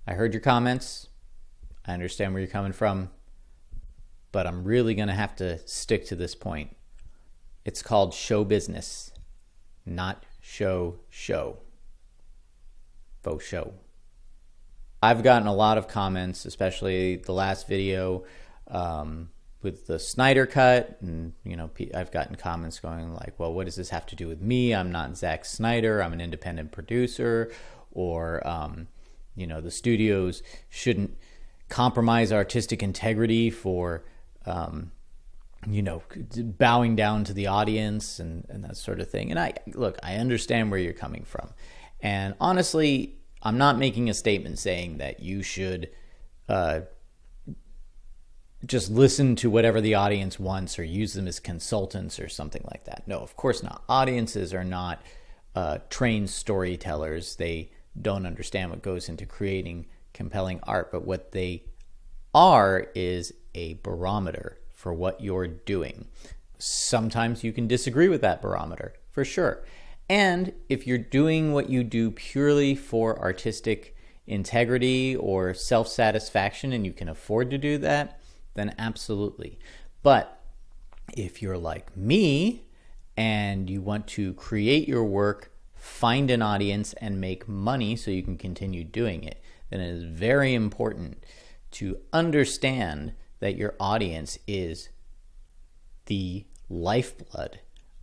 I heard your comments. I understand where you're coming from, but I'm really going to have to stick to this point. It's called show business, not show. Faux show. I've gotten a lot of comments, especially the last video with the Snyder cut, and I've gotten comments going like, well, what does this have to do with me? I'm not Zack Snyder, I'm an independent producer, or the studios shouldn't compromise artistic integrity for bowing down to the audience and that sort of thing. And I understand where you're coming from, and honestly, I'm not making a statement saying that you should just listen to whatever the audience wants or use them as consultants or something like that. No, of course not. Audiences are not trained storytellers. They don't understand what goes into creating compelling art, but what they are is a barometer for what you're doing. Sometimes you can disagree with that barometer, for sure. And if you're doing what you do purely for artistic integrity or self-satisfaction and you can afford to do that, then absolutely. But if you're like me and you want to create your work, find an audience, and make money so you can continue doing it, then it is very important to understand that your audience is the lifeblood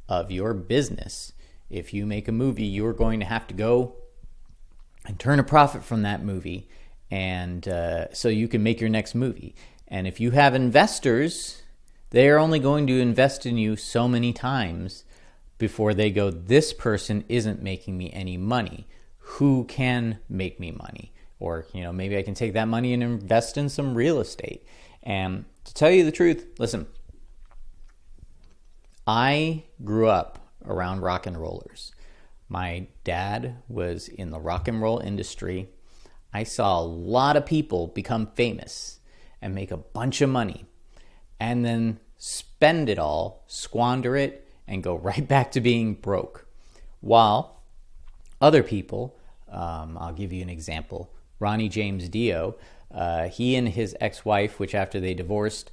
of your business. If you make a movie, you're going to have to go and turn a profit from that movie, and so you can make your next movie. And if you have investors, they're only going to invest in you so many times before they go, this person isn't making me any money. Who can make me money? Or, maybe I can take that money and invest in some real estate. And to tell you the truth, listen, I grew up around rock and rollers. My dad was in the rock and roll industry. I saw a lot of people become famous and make a bunch of money and then spend it all, squander it, and go right back to being broke. While other people, I'll give you an example, Ronnie James Dio, he and his ex-wife, which after they divorced,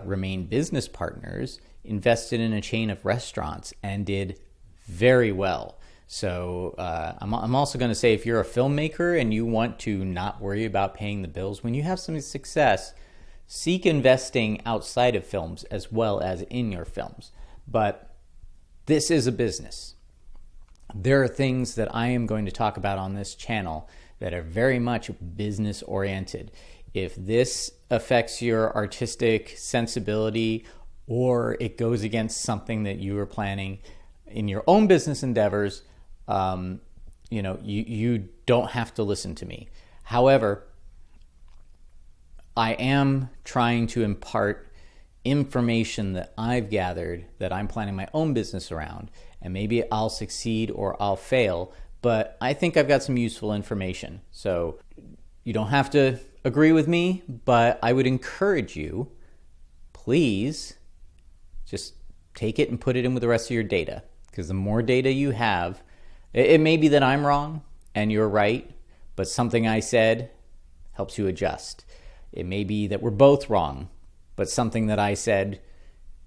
remained business partners, invested in a chain of restaurants and did very well. So I'm also going to say, if you're a filmmaker and you want to not worry about paying the bills, when you have some success, seek investing outside of films as well as in your films. But this is a business. There are things that I am going to talk about on this channel that are very much business oriented. If this affects your artistic sensibility or it goes against something that you are planning in your own business endeavors, you don't have to listen to me. However, I am trying to impart information that I've gathered that I'm planning my own business around, and maybe I'll succeed or I'll fail, but I think I've got some useful information. So you don't have to agree with me, but I would encourage you, please just take it and put it in with the rest of your data, because the more data you have, it may be that I'm wrong and you're right, but something I said helps you adjust. It may be that we're both wrong, but something that I said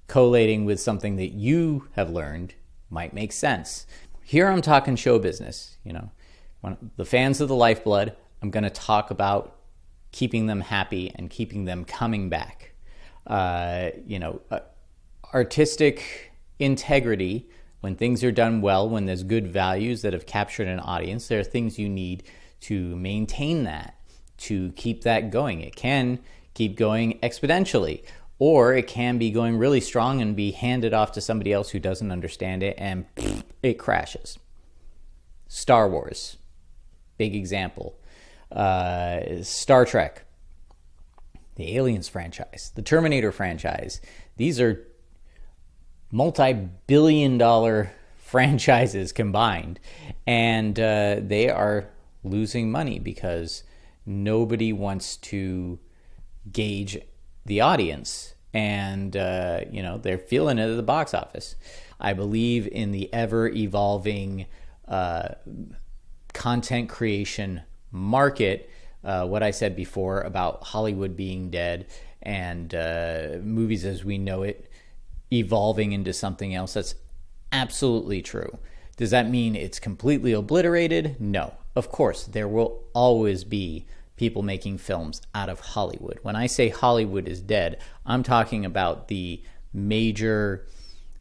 collating with something that you have learned might make sense. Here I'm talking show business. When the fans of the lifeblood, I'm going to talk about keeping them happy and keeping them coming back. Artistic integrity, when things are done well, when there's good values that have captured an audience, there are things you need to maintain that, to keep that going. It can keep going exponentially, or it can be going really strong and be handed off to somebody else who doesn't understand it, and it crashes. Star Wars, big example. Star Trek, the Aliens franchise, the Terminator franchise. These are multi-billion-dollar franchises combined, and they are losing money because nobody wants to gauge the audience, and they're feeling it at the box office. I believe in the ever-evolving content creation market, what I said before about Hollywood being dead and movies as we know it evolving into something else. That's absolutely true. Does that mean it's completely obliterated? No. Of course, there will always be people making films out of Hollywood. When I say Hollywood is dead, I'm talking about the major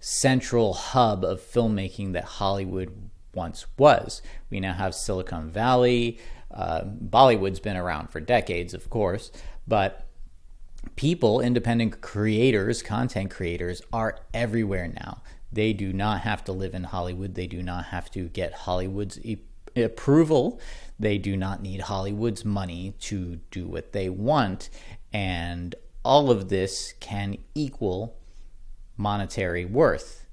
central hub of filmmaking that Hollywood once was. We now have Silicon Valley. Bollywood's been around for decades, of course, but people, independent creators, content creators, are everywhere now. They do not have to live in Hollywood. They do not have to get Hollywood's approval. They do not need Hollywood's money to do what they want. And all of this can equal monetary worth.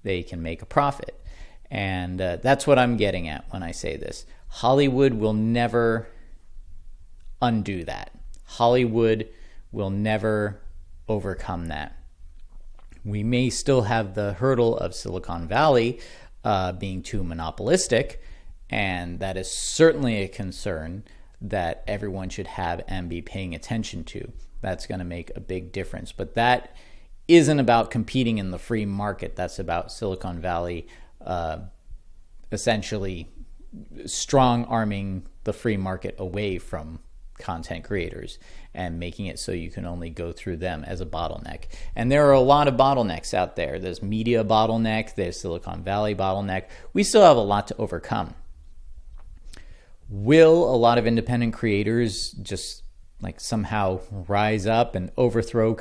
They can make a profit. And that's what I'm getting at when I say this. Hollywood will never undo that. Hollywood will never overcome that. We may still have the hurdle of Silicon Valley being too monopolistic, and that is certainly a concern that everyone should have and be paying attention to. That's going to make a big difference. But that isn't about competing in the free market. That's about Silicon Valley essentially strong-arming the free market away from content creators and making it so you can only go through them as a bottleneck. And there are a lot of bottlenecks out there. There's media bottleneck, there's Silicon Valley bottleneck. We still have a lot to overcome. Will a lot of independent creators just like somehow rise up and overthrow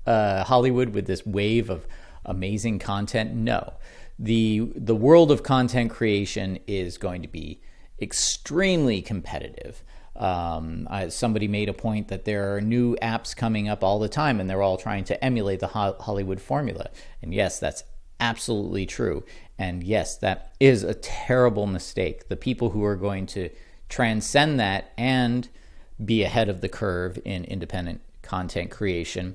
Hollywood with this wave of amazing content? No. The world of content creation is going to be extremely competitive. Somebody made a point that there are new apps coming up all the time and they're all trying to emulate the Hollywood formula. And yes, that's absolutely true. And yes, that is a terrible mistake. The people who are going to transcend that and be ahead of the curve in independent content creation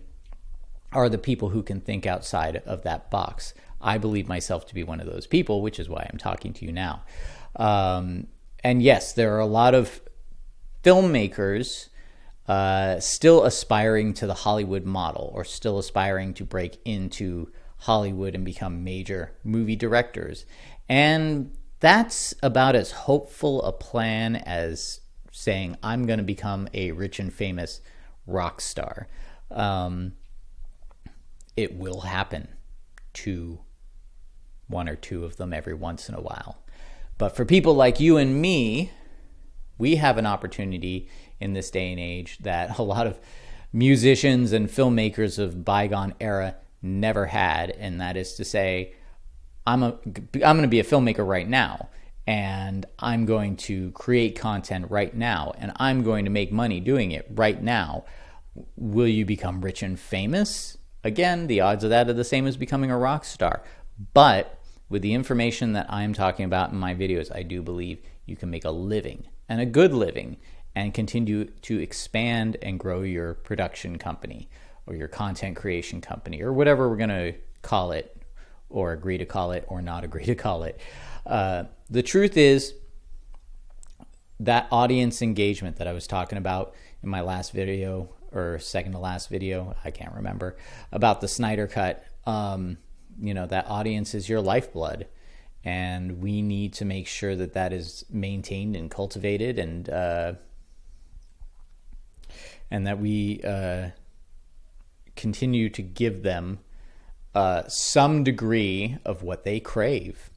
are the people who can think outside of that box. I believe myself to be one of those people, which is why I'm talking to you now. And yes, there are a lot of filmmakers still aspiring to the Hollywood model or still aspiring to break into Hollywood and become major movie directors. And that's about as hopeful a plan as saying, I'm going to become a rich and famous rock star. It will happen to one or two of them every once in a while. But for people like you and me, we have an opportunity in this day and age that a lot of musicians and filmmakers of bygone era never had, and that is to say, I'm going to be a filmmaker right now, and I'm going to create content right now, and I'm going to make money doing it right now. Will you become rich and famous? Again, the odds of that are the same as becoming a rock star. But with the information that I'm talking about in my videos, I do believe you can make a living, and a good living, and continue to expand and grow your production company or your content creation company or whatever we're going to call it, or agree to call it or not agree to call it. The truth is that audience engagement that I was talking about in my last video or second to last video, I can't remember, about the Snyder Cut, that audience is your lifeblood. And we need to make sure that that is maintained and cultivated, and that we continue to give them some degree of what they crave.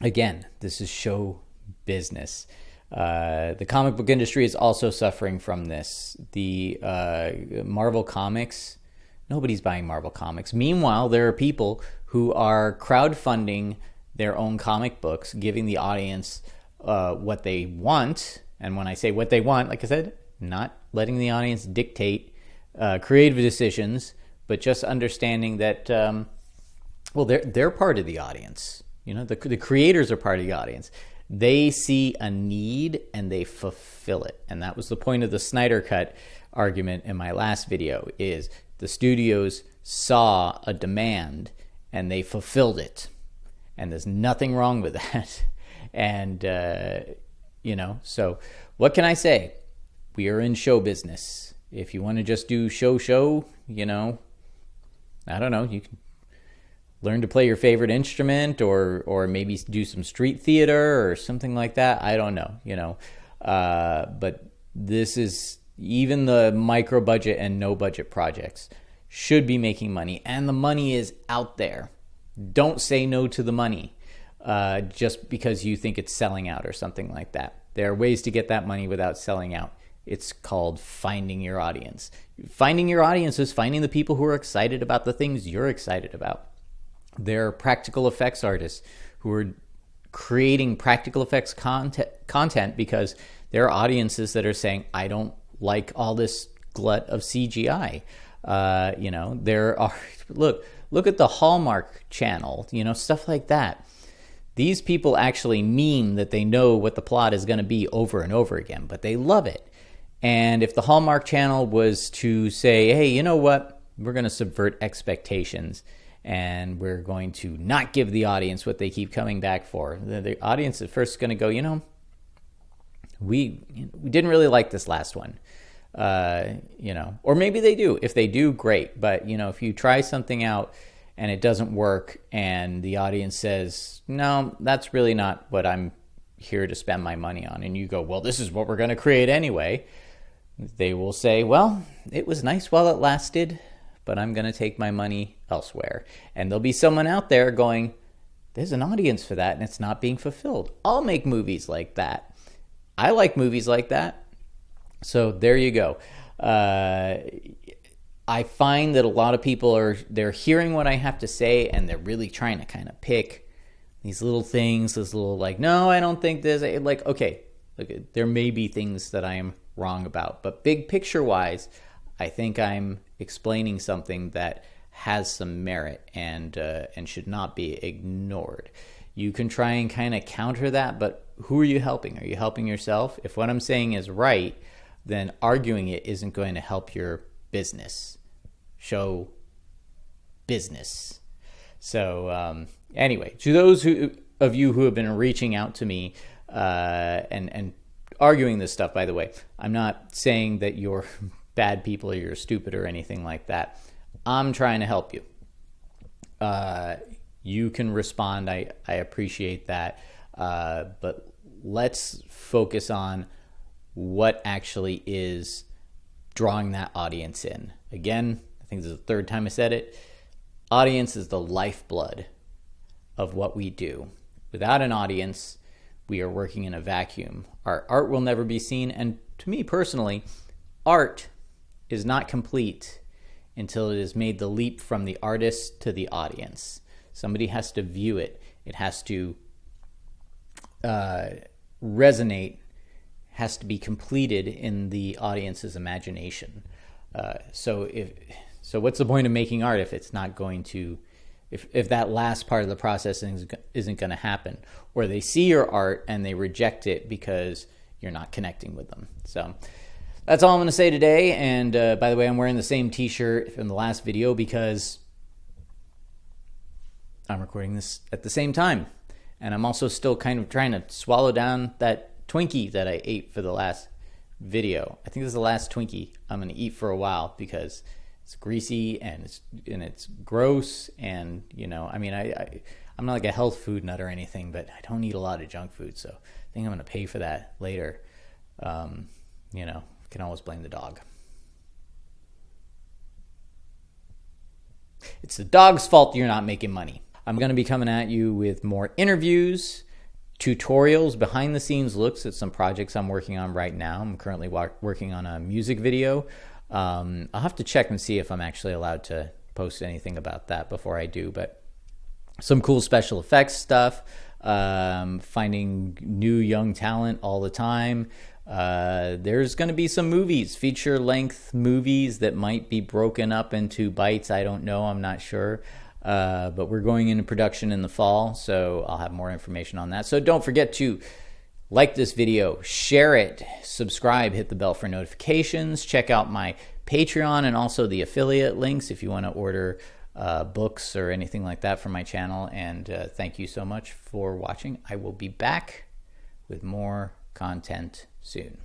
Again, this is show business. The comic book industry is also suffering from this. The Marvel Comics, nobody's buying Marvel Comics. Meanwhile, there are people who are crowdfunding their own comic books, giving the audience what they want. And when I say what they want, like I said, not letting the audience dictate creative decisions, but just understanding that, they're part of the audience. The creators are part of the audience. They see a need and they fulfill it. And that was the point of the Snyder Cut argument in my last video, is the studios saw a demand and they fulfilled it. And there's nothing wrong with that. And, so what can I say? we are in show business. If you want to just do show, I don't know, you can learn to play your favorite instrument, or maybe do some street theater or something like that. I don't know, but this is, even the micro budget and no budget projects should be making money, and the money is out there. Don't say no to the money just because you think it's selling out or something like that. There are ways to get that money without selling out. It's called finding your audience. Finding your audience is finding the people who are excited about the things you're excited about. There are practical effects artists who are creating practical effects content because there are audiences that are saying, I don't like all this glut of CGI. There are, look at the Hallmark Channel, stuff like that. These people actually mean that they know what the plot is going to be over and over again, but they love it. And if the Hallmark Channel was to say, hey, you know what? We're going to subvert expectations, and we're going to not give the audience what they keep coming back for. The audience at first is going to go, we didn't really like this last one. Or maybe they do. If they do, great. But, if you try something out and it doesn't work, and the audience says, no, that's really not what I'm here to spend my money on, and you go, well, this is what we're going to create anyway, they will say, well, it was nice while it lasted, but I'm going to take my money elsewhere. And there'll be someone out there going, there's an audience for that, and it's not being fulfilled. I'll make movies like that. I like movies like that. So there you go. I find that a lot of people they're hearing what I have to say, and they're really trying to kind of pick these little things, this little no, I don't think this. Okay, look, there may be things that I am wrong about, but big picture wise, I think I'm explaining something that has some merit and should not be ignored. You can try and kind of counter that, but who are you helping? Are you helping yourself? If what I'm saying is right, then arguing it isn't going to help your business. Show business. So anyway, to those of you who have been reaching out to me and arguing this stuff, by the way, I'm not saying that you're bad people or you're stupid or anything like that. I'm trying to help you. You can respond. I appreciate that. But let's focus on what actually is drawing that audience in. Again, I think this is the third time I said it. Audience is the lifeblood of what we do. Without an audience, we are working in a vacuum. Our art will never be seen. And to me personally, art is not complete until it has made the leap from the artist to the audience. Somebody has to view it. It has to resonate, has to be completed in the audience's imagination. So what's the point of making art if it's not going to, if that last part of the process isn't going to happen, or they see your art and they reject it because you're not connecting with them. So that's all I'm going to say today. And by the way, I'm wearing the same t-shirt from the last video because I'm recording this at the same time. And I'm also still kind of trying to swallow down that Twinkie that I ate for the last video. I think this is the last Twinkie I'm going to eat for a while because it's greasy and it's gross. And, I'm not like a health food nut or anything, but I don't eat a lot of junk food. So I think I'm going to pay for that later. Can always blame the dog. It's the dog's fault you're not making money. I'm going to be coming at you with more interviews, tutorials, behind the scenes looks at some projects I'm working on right now. I'm currently working on a music video. I'll have to check and see if I'm actually allowed to post anything about that before I do, but some cool special effects stuff, finding new young talent all the time. There's going to be some movies, feature-length movies that might be broken up into bites. I don't know. I'm not sure. But we're going into production in the fall, so I'll have more information on that. So don't forget to like this video, share it, subscribe, hit the bell for notifications, check out my Patreon and also the affiliate links if you want to order books or anything like that from my channel. And thank you so much for watching. I will be back with more content soon.